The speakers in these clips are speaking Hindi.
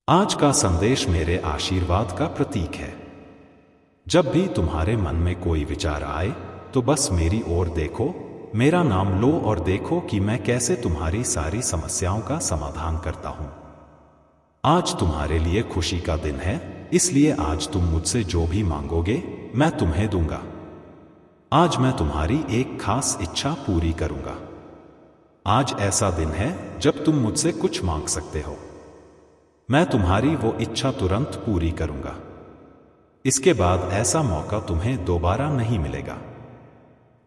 आज का संदेश मेरे आशीर्वाद का प्रतीक है। जब भी तुम्हारे मन में कोई विचार आए तो बस मेरी ओर देखो, मेरा नाम लो और देखो कि मैं कैसे तुम्हारी सारी समस्याओं का समाधान करता हूं। आज तुम्हारे लिए खुशी का दिन है, इसलिए आज तुम मुझसे जो भी मांगोगे मैं तुम्हें दूंगा। आज मैं तुम्हारी एक खास इच्छा पूरी करूंगा। आज ऐसा दिन है जब तुम मुझसे कुछ मांग सकते हो। मैं तुम्हारी वो इच्छा तुरंत पूरी करूंगा। इसके बाद ऐसा मौका तुम्हें दोबारा नहीं मिलेगा।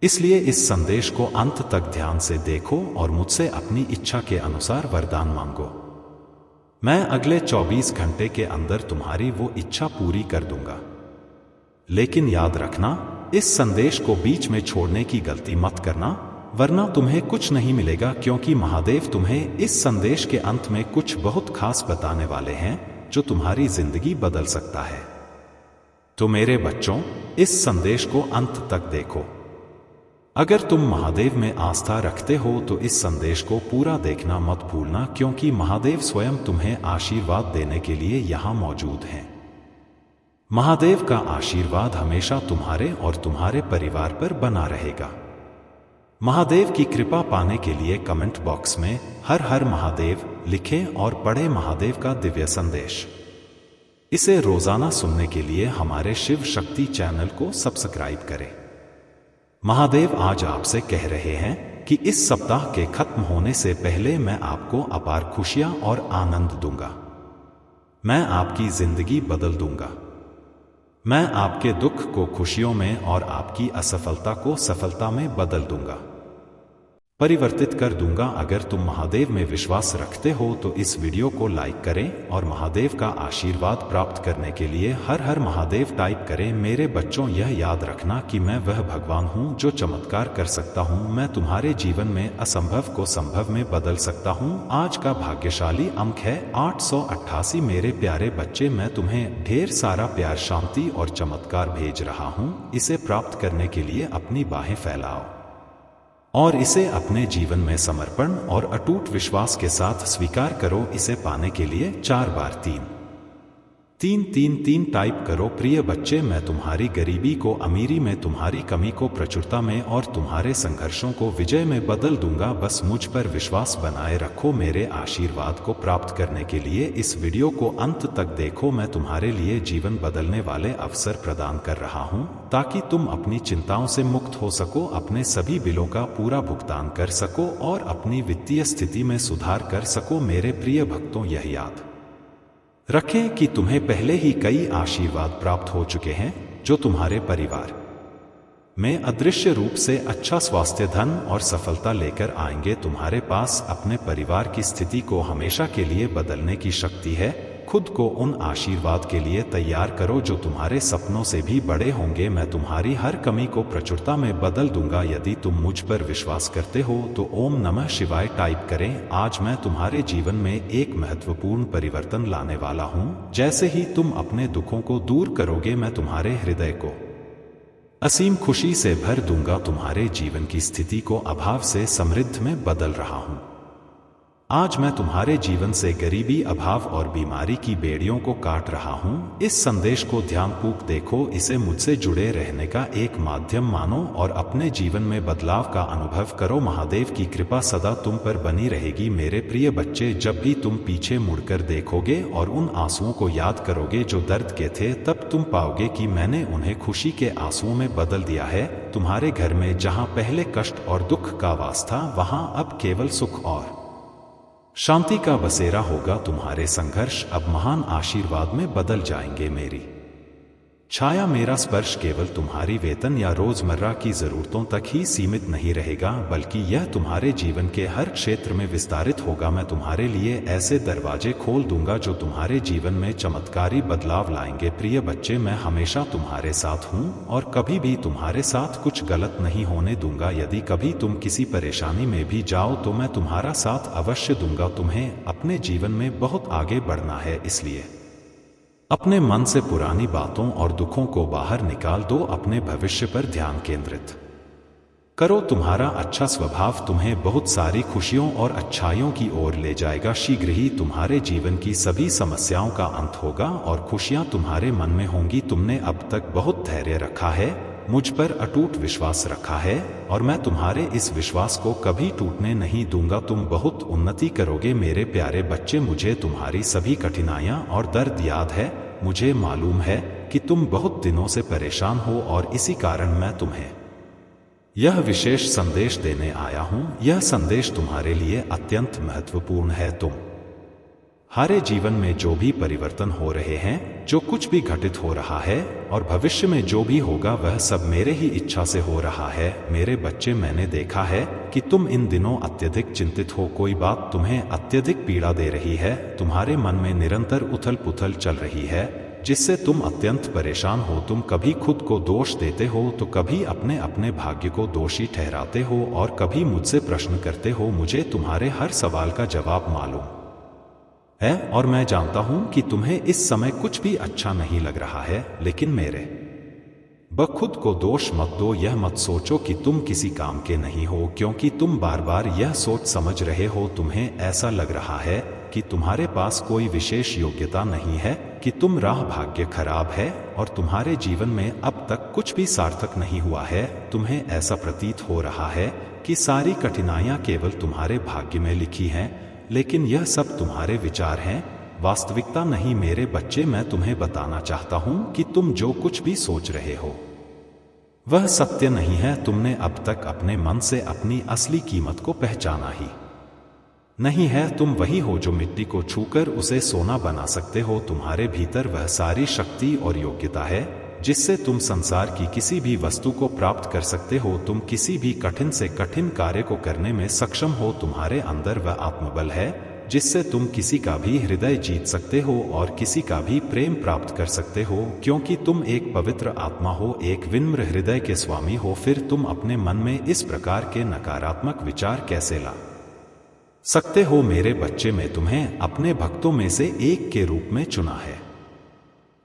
इसलिए इस संदेश को अंत तक ध्यान से देखो और मुझसे अपनी इच्छा के अनुसार वरदान मांगो। मैं अगले 24 घंटे के अंदर तुम्हारी वो इच्छा पूरी कर दूंगा। लेकिन याद रखना, इस संदेश को बीच में छोड़ने की गलती मत करना, वरना तुम्हें कुछ नहीं मिलेगा, क्योंकि महादेव तुम्हें इस संदेश के अंत में कुछ बहुत खास बताने वाले हैं जो तुम्हारी जिंदगी बदल सकता है। तो मेरे बच्चों, इस संदेश को अंत तक देखो। अगर तुम महादेव में आस्था रखते हो तो इस संदेश को पूरा देखना मत भूलना, क्योंकि महादेव स्वयं तुम्हें आशीर्वाद देने के लिए यहां मौजूद हैं। महादेव का आशीर्वाद हमेशा तुम्हारे और तुम्हारे परिवार पर बना रहेगा। महादेव की कृपा पाने के लिए कमेंट बॉक्स में हर हर महादेव लिखें और पढ़ें महादेव का दिव्य संदेश। इसे रोजाना सुनने के लिए हमारे शिव शक्ति चैनल को सब्सक्राइब करें। महादेव आज आपसे कह रहे हैं कि इस सप्ताह के खत्म होने से पहले मैं आपको अपार खुशियां और आनंद दूंगा। मैं आपकी जिंदगी बदल दूंगा। मैं आपके दुख को खुशियों में और आपकी असफलता को सफलता में बदल दूंगा, परिवर्तित कर दूंगा। अगर तुम महादेव में विश्वास रखते हो तो इस वीडियो को लाइक करें और महादेव का आशीर्वाद प्राप्त करने के लिए हर हर महादेव टाइप करें। मेरे बच्चों, यह याद रखना कि मैं वह भगवान हूं जो चमत्कार कर सकता हूं। मैं तुम्हारे जीवन में असंभव को संभव में बदल सकता हूं। आज का भाग्यशाली अंक है 888। मेरे प्यारे बच्चे, मैं तुम्हें ढेर सारा प्यार, शांति और चमत्कार भेज रहा हूं। इसे प्राप्त करने के लिए अपनी बाहें फैलाओ और इसे अपने जीवन में समर्पण और अटूट विश्वास के साथ स्वीकार करो। इसे पाने के लिए 4 बार 3 टाइप करो। प्रिय बच्चे, मैं तुम्हारी गरीबी को अमीरी में, तुम्हारी कमी को प्रचुरता में और तुम्हारे संघर्षों को विजय में बदल दूंगा। बस मुझ पर विश्वास बनाए रखो। मेरे आशीर्वाद को प्राप्त करने के लिए इस वीडियो को अंत तक देखो। मैं तुम्हारे लिए जीवन बदलने वाले अवसर प्रदान कर रहा हूं, ताकि तुम अपनी चिंताओं से मुक्त हो सको, अपने सभी बिलों का पूरा भुगतान कर सको और अपनी वित्तीय स्थिति में सुधार कर सको। मेरे प्रिय भक्तों, यह याद रखें कि तुम्हें पहले ही कई आशीर्वाद प्राप्त हो चुके हैं जो तुम्हारे परिवार में अदृश्य रूप से अच्छा स्वास्थ्य, धन और सफलता लेकर आएंगे। तुम्हारे पास अपने परिवार की स्थिति को हमेशा के लिए बदलने की शक्ति है। खुद को उन आशीर्वाद के लिए तैयार करो जो तुम्हारे सपनों से भी बड़े होंगे। मैं तुम्हारी हर कमी को प्रचुरता में बदल दूंगा। यदि तुम मुझ पर विश्वास करते हो तो ओम नमः शिवाय टाइप करें। आज मैं तुम्हारे जीवन में एक महत्वपूर्ण परिवर्तन लाने वाला हूं। जैसे ही तुम अपने दुखों को दूर करोगे, मैं तुम्हारे हृदय को असीम खुशी से भर दूंगा। तुम्हारे जीवन की स्थिति को अभाव से समृद्ध में बदल रहा हूं। आज मैं तुम्हारे जीवन से गरीबी, अभाव और बीमारी की बेड़ियों को काट रहा हूं। इस संदेश को ध्यानपूर्वक देखो। इसे मुझसे जुड़े रहने का एक माध्यम मानो और अपने जीवन में बदलाव का अनुभव करो। महादेव की कृपा सदा तुम पर बनी रहेगी। मेरे प्रिय बच्चे, जब भी तुम पीछे मुड़कर देखोगे और उन आंसुओं को याद करोगे जो दर्द के थे, तब तुम पाओगे कि मैंने उन्हें खुशी के आंसुओं में बदल दिया है। तुम्हारे घर में जहां पहले कष्ट और दुख का वास था, वहां अब केवल सुख और शांति का बसेरा होगा। तुम्हारे संघर्ष अब महान आशीर्वाद में बदल जाएंगे। मेरी छाया, मेरा स्पर्श केवल तुम्हारी वेतन या रोजमर्रा की जरूरतों तक ही सीमित नहीं रहेगा, बल्कि यह तुम्हारे जीवन के हर क्षेत्र में विस्तारित होगा। मैं तुम्हारे लिए ऐसे दरवाजे खोल दूंगा जो तुम्हारे जीवन में चमत्कारी बदलाव लाएंगे। प्रिय बच्चे, मैं हमेशा तुम्हारे साथ हूं और कभी भी तुम्हारे साथ कुछ गलत नहीं होने दूंगा। यदि कभी तुम किसी परेशानी में भी जाओ तो मैं तुम्हारा साथ अवश्य दूंगा। तुम्हें अपने जीवन में बहुत आगे बढ़ना है, इसलिए अपने मन से पुरानी बातों और दुखों को बाहर निकाल दो। अपने भविष्य पर ध्यान केंद्रित करो। तुम्हारा अच्छा स्वभाव तुम्हें बहुत सारी खुशियों और अच्छाइयों की ओर ले जाएगा। शीघ्र ही तुम्हारे जीवन की सभी समस्याओं का अंत होगा और खुशियां तुम्हारे मन में होंगी। तुमने अब तक बहुत धैर्य रखा है, मुझ पर अटूट विश्वास रखा है और मैं तुम्हारे इस विश्वास को कभी टूटने नहीं दूंगा। तुम बहुत उन्नति करोगे मेरे प्यारे बच्चे। मुझे तुम्हारी सभी कठिनाइयां और दर्द याद है। मुझे मालूम है कि तुम बहुत दिनों से परेशान हो और इसी कारण मैं तुम्हें यह विशेष संदेश देने आया हूं। यह संदेश तुम्हारे लिए अत्यंत महत्वपूर्ण है। तुम्हारे जीवन में जो भी परिवर्तन हो रहे हैं, जो कुछ भी घटित हो रहा है और भविष्य में जो भी होगा, वह सब मेरे ही इच्छा से हो रहा है। मेरे बच्चे, मैंने देखा है कि तुम इन दिनों अत्यधिक चिंतित हो। कोई बात तुम्हें अत्यधिक पीड़ा दे रही है। तुम्हारे मन में निरंतर उथल पुथल चल रही है, जिससे तुम अत्यंत परेशान हो। तुम कभी खुद को दोष देते हो तो कभी अपने अपने भाग्य को दोषी ठहराते हो और कभी मुझसे प्रश्न करते हो। मुझे तुम्हारे हर सवाल का जवाब मालूम है और मैं जानता हूं कि तुम्हें इस समय कुछ भी अच्छा नहीं लग रहा है, लेकिन मेरे खुद को दोष मत दो। यह मत सोचो कि तुम किसी काम के नहीं हो, क्योंकि तुम बार बार यह सोच समझ रहे हो। तुम्हें ऐसा लग रहा है कि तुम्हारे पास कोई विशेष योग्यता नहीं है, कि तुम राह भाग्य खराब है और तुम्हारे जीवन में अब तक कुछ भी सार्थक नहीं हुआ है। तुम्हें ऐसा प्रतीत हो रहा है कि सारी कठिनाइयां केवल तुम्हारे भाग्य में लिखी हैं, लेकिन यह सब तुम्हारे विचार हैं, वास्तविकता नहीं। मेरे बच्चे, मैं तुम्हें बताना चाहता हूं कि तुम जो कुछ भी सोच रहे हो वह सत्य नहीं है। तुमने अब तक अपने मन से अपनी असली कीमत को पहचाना ही नहीं है। तुम वही हो जो मिट्टी को छूकर उसे सोना बना सकते हो। तुम्हारे भीतर वह सारी शक्ति और योग्यता है जिससे तुम संसार की किसी भी वस्तु को प्राप्त कर सकते हो। तुम किसी भी कठिन से कठिन कार्य को करने में सक्षम हो। तुम्हारे अंदर वह आत्मबल है जिससे तुम किसी का भी हृदय जीत सकते हो और किसी का भी प्रेम प्राप्त कर सकते हो, क्योंकि तुम एक पवित्र आत्मा हो, एक विनम्र हृदय के स्वामी हो। फिर तुम अपने मन में इस प्रकार के नकारात्मक विचार कैसे ला सकते हो? मेरे बच्चे, में तुम्हें अपने भक्तों में से एक के रूप में चुना है,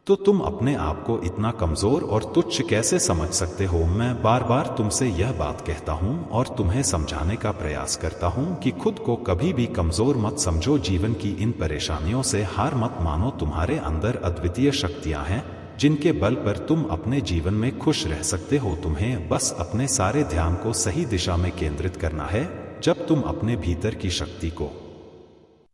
तो तुम अपने आप को इतना कमजोर और तुच्छ कैसे समझ सकते हो? मैं बार बार तुमसे यह बात कहता हूं और तुम्हें समझाने का प्रयास करता हूं कि खुद को कभी भी कमजोर मत समझो। जीवन की इन परेशानियों से हार मत मानो। तुम्हारे अंदर अद्वितीय शक्तियां हैं जिनके बल पर तुम अपने जीवन में खुश रह सकते हो। तुम्हें बस अपने सारे ध्यान को सही दिशा में केंद्रित करना है। जब तुम अपने भीतर की शक्ति को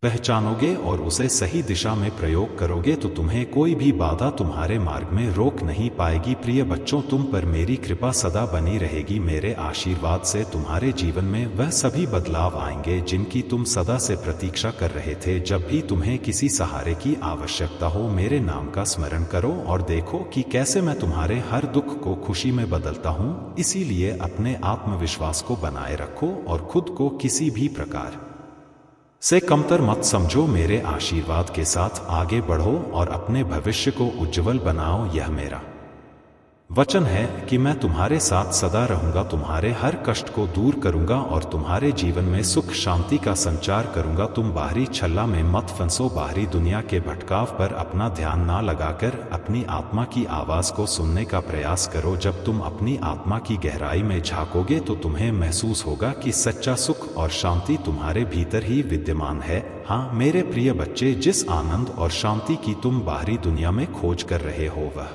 पहचानोगे और उसे सही दिशा में प्रयोग करोगे तो तुम्हें कोई भी बाधा तुम्हारे मार्ग में रोक नहीं पाएगी। प्रिय बच्चों, तुम पर मेरी कृपा सदा बनी रहेगी। मेरे आशीर्वाद से तुम्हारे जीवन में वह सभी बदलाव आएंगे जिनकी तुम सदा से प्रतीक्षा कर रहे थे। जब भी तुम्हें किसी सहारे की आवश्यकता हो, मेरे नाम का स्मरण करो और देखो कि कैसे मैं तुम्हारे हर दुख को खुशी में बदलता हूँ। इसीलिए अपने आत्मविश्वास को बनाए रखो और खुद को किसी भी प्रकार से कमतर मत समझो। मेरे आशीर्वाद के साथ आगे बढ़ो और अपने भविष्य को उज्जवल बनाओ। यह मेरा वचन है कि मैं तुम्हारे साथ सदा रहूंगा, तुम्हारे हर कष्ट को दूर करूंगा और तुम्हारे जीवन में सुख शांति का संचार करूंगा। तुम बाहरी छल्ला में मत फंसो, बाहरी दुनिया के भटकाव पर अपना ध्यान ना लगाकर अपनी आत्मा की आवाज को सुनने का प्रयास करो। जब तुम अपनी आत्मा की गहराई में झांकोगे तो तुम्हें महसूस होगा कि सच्चा सुख और शांति तुम्हारे भीतर ही विद्यमान है। हाँ मेरे प्रिय बच्चे, जिस आनंद और शांति की तुम बाहरी दुनिया में खोज कर रहे हो वह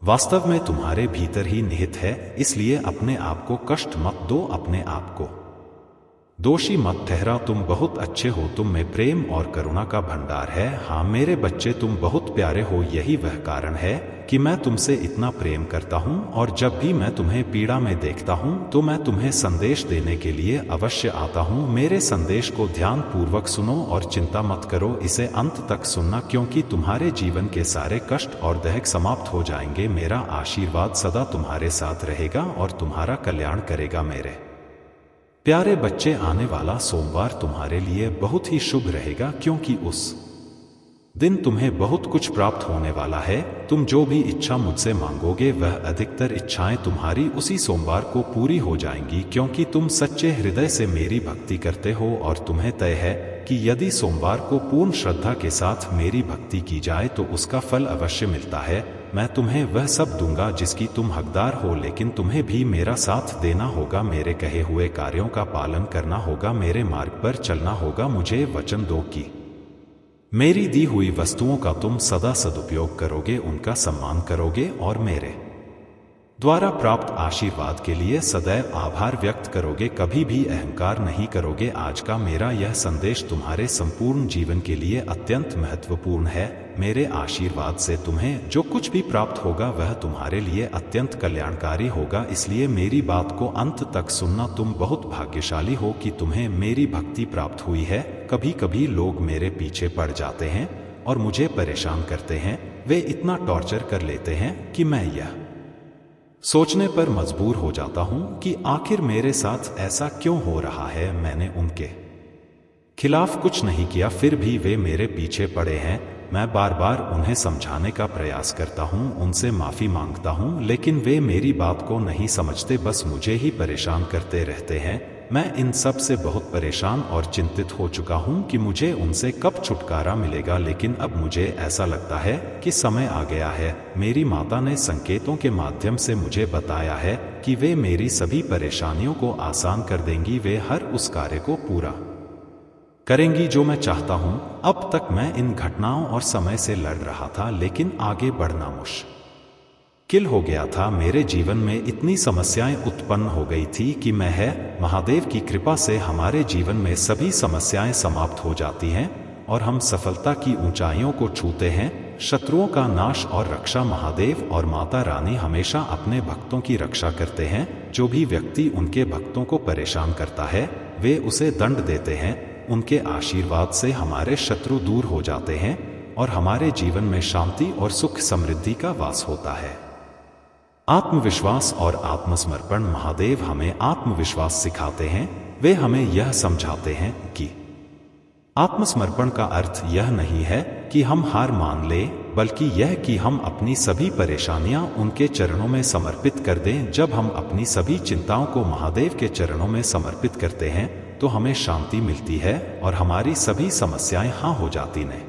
वास्तव में तुम्हारे भीतर ही निहित है। इसलिए अपने आप को कष्ट मत दो, अपने आप को दोषी मत ठहरा। तुम बहुत अच्छे हो, तुम में प्रेम और करुणा का भंडार है। हाँ मेरे बच्चे, तुम बहुत प्यारे हो। यही वह कारण है कि मैं तुमसे इतना प्रेम करता हूँ और जब भी मैं तुम्हें पीड़ा में देखता हूँ तो मैं तुम्हें संदेश देने के लिए अवश्य आता हूँ। मेरे संदेश को ध्यान पूर्वक सुनो और चिंता मत करो, इसे अंत तक सुनना, क्योंकि तुम्हारे जीवन के सारे कष्ट और दहक समाप्त हो जाएंगे। मेरा आशीर्वाद सदा तुम्हारे साथ रहेगा और तुम्हारा कल्याण करेगा। मेरे प्यारे बच्चे, आने वाला सोमवार तुम्हारे लिए बहुत ही शुभ रहेगा, क्योंकि उस दिन तुम्हें बहुत कुछ प्राप्त होने वाला है। तुम जो भी इच्छा मुझसे मांगोगे वह अधिकतर इच्छाएं तुम्हारी उसी सोमवार को पूरी हो जाएंगी, क्योंकि तुम सच्चे हृदय से मेरी भक्ति करते हो और तुम्हें तय है कि यदि सोमवार को पूर्ण श्रद्धा के साथ मेरी भक्ति की जाए तो उसका फल अवश्य मिलता है। मैं तुम्हें वह सब दूंगा जिसकी तुम हकदार हो, लेकिन तुम्हें भी मेरा साथ देना होगा, मेरे कहे हुए कार्यों का पालन करना होगा, मेरे मार्ग पर चलना होगा। मुझे वचन दो कि मेरी दी हुई वस्तुओं का तुम सदा सदुपयोग करोगे, उनका सम्मान करोगे और मेरे द्वारा प्राप्त आशीर्वाद के लिए सदैव आभार व्यक्त करोगे, कभी भी अहंकार नहीं करोगे। आज का मेरा यह संदेश तुम्हारे संपूर्ण जीवन के लिए अत्यंत महत्वपूर्ण है। मेरे आशीर्वाद से तुम्हें जो कुछ भी प्राप्त होगा वह तुम्हारे लिए अत्यंत कल्याणकारी होगा, इसलिए मेरी बात को अंत तक सुनना। तुम बहुत भाग्यशाली हो कि तुम्हें मेरी भक्ति प्राप्त हुई है। कभी कभी लोग मेरे पीछे पड़ जाते हैं और मुझे परेशान करते हैं, वे इतना टॉर्चर कर लेते हैं कि मैं यह सोचने पर मजबूर हो जाता हूं कि आखिर मेरे साथ ऐसा क्यों हो रहा है। मैंने उनके खिलाफ कुछ नहीं किया, फिर भी वे मेरे पीछे पड़े हैं। मैं बार बार उन्हें समझाने का प्रयास करता हूं, उनसे माफी मांगता हूं, लेकिन वे मेरी बात को नहीं समझते, बस मुझे ही परेशान करते रहते हैं। मैं इन सब से बहुत परेशान और चिंतित हो चुका हूं कि मुझे उनसे कब छुटकारा मिलेगा, लेकिन अब मुझे ऐसा लगता है कि समय आ गया है। मेरी माता ने संकेतों के माध्यम से मुझे बताया है कि वे मेरी सभी परेशानियों को आसान कर देंगी, वे हर उस कार्य को पूरा करेंगी जो मैं चाहता हूं। अब तक मैं इन घटनाओं और समय से लड़ रहा था, लेकिन आगे बढ़ना मुश्किल हो गया था। मेरे जीवन में इतनी समस्याएं उत्पन्न हो गई थी कि महादेव की कृपा से हमारे जीवन में सभी समस्याएं समाप्त हो जाती हैं और हम सफलता की ऊंचाइयों को छूते हैं। शत्रुओं का नाश और रक्षा महादेव और माता रानी हमेशा अपने भक्तों की रक्षा करते हैं। जो भी व्यक्ति उनके भक्तों को परेशान करता है वे उसे दंड देते हैं। उनके आशीर्वाद से हमारे शत्रु दूर हो जाते हैं और हमारे जीवन में शांति और सुख समृद्धि का वास होता है। आत्मविश्वास और आत्मसमर्पण महादेव हमें आत्मविश्वास सिखाते हैं। वे हमें यह समझाते हैं कि आत्मसमर्पण का अर्थ यह नहीं है कि हम हार मान लें, बल्कि यह कि हम अपनी सभी परेशानियां उनके चरणों में समर्पित कर दें। जब हम अपनी सभी चिंताओं को महादेव के चरणों में समर्पित करते हैं तो हमें शांति मिलती है और हमारी सभी समस्याएं हाँ हो जाती हैं।